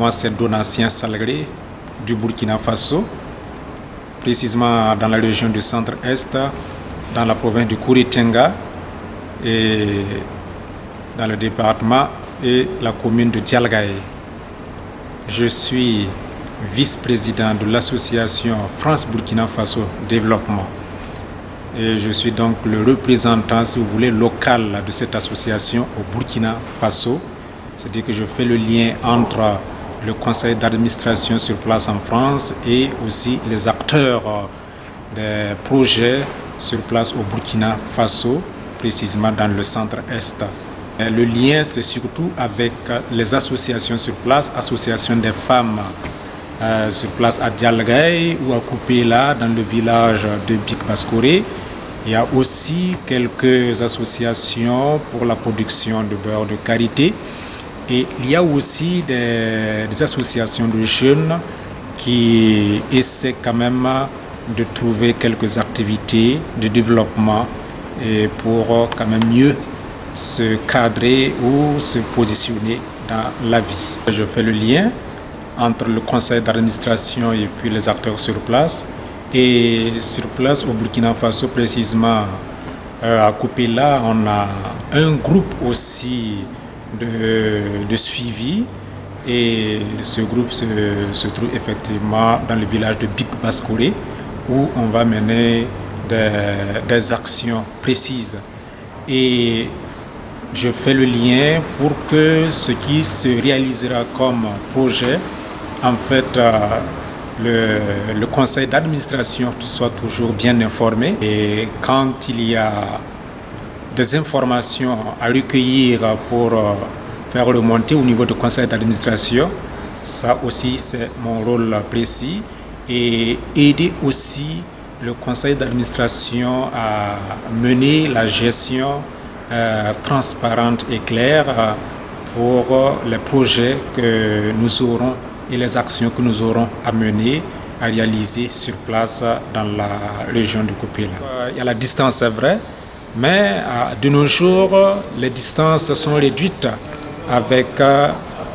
Moi, c'est Donatien Salgré du Burkina Faso, précisément dans la région du centre-est, dans la province du Kouri-Tenga et dans le département et la commune de Dialgaye. Je suis vice-président de l'association France-Burkina Faso Développement. Et je suis donc le représentant, si vous voulez, local de cette association au Burkina Faso. C'est-à-dire que je fais le lien entre le conseil d'administration sur place en France et aussi les acteurs des projets sur place au Burkina Faso, précisément dans le centre-est. Le lien, c'est surtout avec les associations sur place, association des femmes sur place à Dialgaye ou à Koupéla, dans le village de Bik-Baskore. Il y a aussi quelques associations pour la production de beurre de karité. Et il y a aussi des associations de jeunes qui essaient quand même de trouver quelques activités de développement et pour quand même mieux se cadrer ou se positionner dans la vie. Je fais le lien entre le conseil d'administration et puis les acteurs sur place. Et sur place au Burkina Faso, précisément à Koupéla, on a un groupe aussi de suivi. Et ce groupe se trouve effectivement dans le village de Bik-Baskore où on va mener des actions précises. Et je fais le lien pour que ce qui se réalisera comme projet, en fait, le conseil d'administration soit toujours bien informé. Et quand il y a des informations à recueillir pour faire remonter au niveau du conseil d'administration, ça aussi c'est mon rôle précis. Et aider aussi le conseil d'administration à mener la gestion transparente et claire pour les projets que nous aurons et les actions que nous aurons à mener, à réaliser sur place dans la région de Koupéla. Il y a la distance, c'est vrai, mais de nos jours, les distances sont réduites avec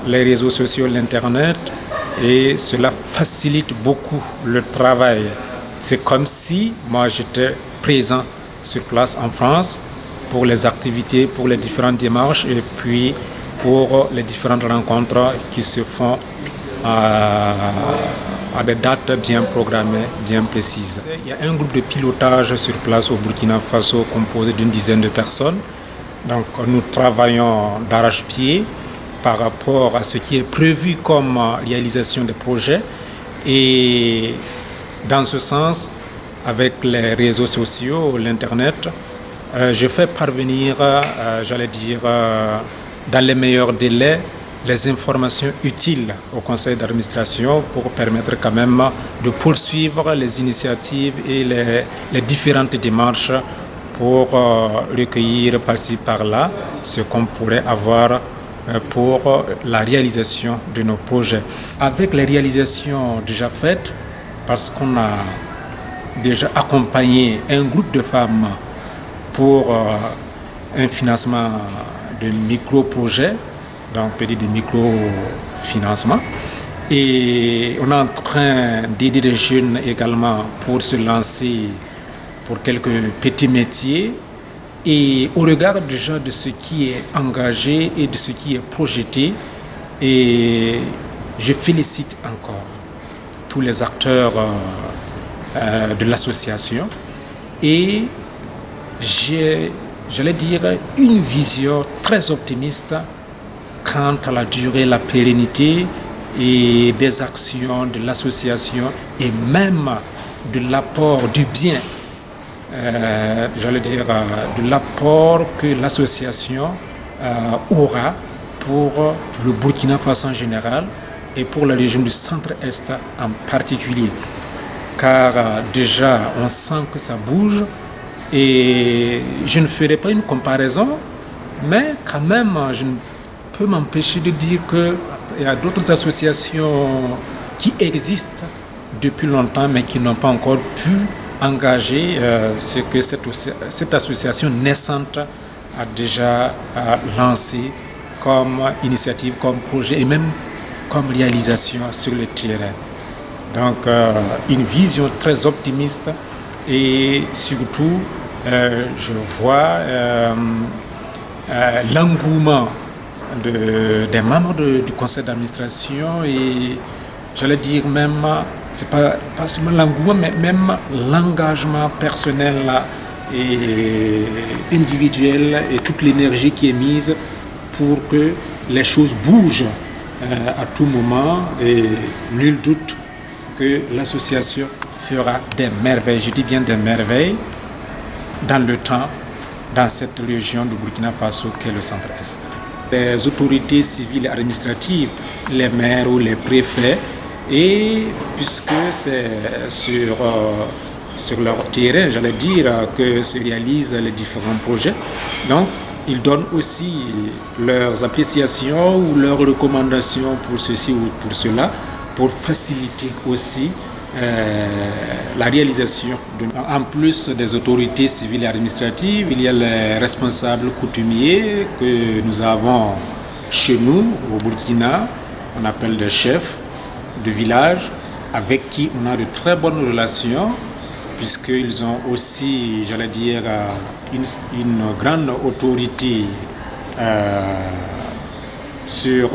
les réseaux sociaux, l'Internet, et cela facilite beaucoup le travail. C'est comme si moi j'étais présent sur place en France pour les activités, pour les différentes démarches et puis pour les différentes rencontres qui se font à des dates bien programmées, bien précises. Il y a un groupe de pilotage sur place au Burkina Faso composé d'une dizaine de personnes. Donc nous travaillons d'arrache-pied par rapport à ce qui est prévu comme réalisation des projets. Et dans ce sens, avec les réseaux sociaux, l'Internet, je fais parvenir, dans les meilleurs délais, les informations utiles au conseil d'administration pour permettre quand même de poursuivre les initiatives et les différentes démarches pour recueillir par-ci par-là ce qu'on pourrait avoir pour la réalisation de nos projets. Avec les réalisations déjà faites, parce qu'on a déjà accompagné un groupe de femmes pour un financement de micro-projets, donc peut dire de microfinancement. Et on est en train d'aider des jeunes également pour se lancer pour quelques petits métiers. Et au regard déjà de ce qui est engagé et de ce qui est projeté, et je félicite encore tous les acteurs de l'association. Et j'ai, j'allais dire, une vision très optimiste quant à la durée, la pérennité et des actions de l'association et même de l'apport du bien, de l'apport que l'association aura pour le Burkina Faso en général et pour la région du centre-est en particulier. Car déjà, on sent que ça bouge et je ne ferai pas une comparaison, mais quand même, je ne peux m'empêcher de dire qu'il y a d'autres associations qui existent depuis longtemps, mais qui n'ont pas encore pu engager ce que cette association naissante a déjà lancé comme initiative, comme projet, et même comme réalisation sur le terrain. Donc une vision très optimiste et surtout je vois l'engouement des membres du conseil d'administration et j'allais dire même, c'est pas seulement l'engouement, mais même l'engagement personnel et individuel et toute l'énergie qui est mise pour que les choses bougent à tout moment et nul doute que l'association fera des merveilles, je dis bien des merveilles, dans le temps, dans cette région du Burkina Faso qu'est le centre-est. Les autorités civiles et administratives, les maires ou les préfets, et puisque c'est sur leur terrain, j'allais dire, que se réalisent les différents projets, donc ils donnent aussi leurs appréciations ou leurs recommandations pour ceci ou pour cela, pour faciliter aussi la réalisation. En plus des autorités civiles et administratives, il y a les responsables coutumiers que nous avons chez nous, au Burkina, on appelle des chefs de village, avec qui on a de très bonnes relations, puisqu'ils ont aussi, j'allais dire, une grande autorité sur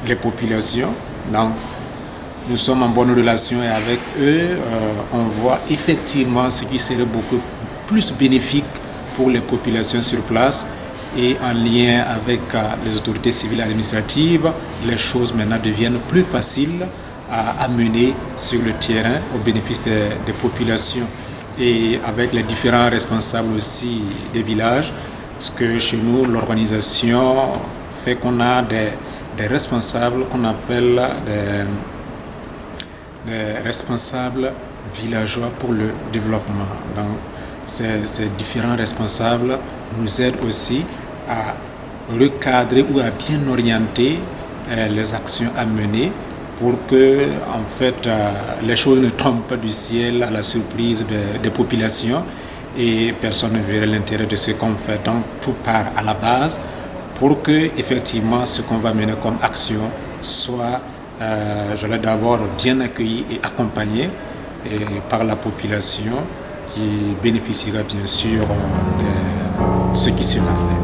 les populations. Donc, nous sommes en bonne relation et avec eux, on voit effectivement ce qui serait beaucoup plus bénéfique pour les populations sur place et en lien avec les autorités civiles et administratives, les choses maintenant deviennent plus faciles à mener sur le terrain au bénéfice des populations et avec les différents responsables aussi des villages, parce que chez nous, l'organisation fait qu'on a des responsables qu'on appelle des responsables villageois pour le développement. Donc, ces différents responsables nous aident aussi à recadrer ou à bien orienter les actions à mener pour que, en fait, les choses ne tombent pas du ciel à la surprise des populations et personne ne verra l'intérêt de ce qu'on fait. Donc, tout part à la base pour que, effectivement, ce qu'on va mener comme action soit je l'ai d'abord bien accueilli et accompagné par la population qui bénéficiera bien sûr de ce qui sera fait.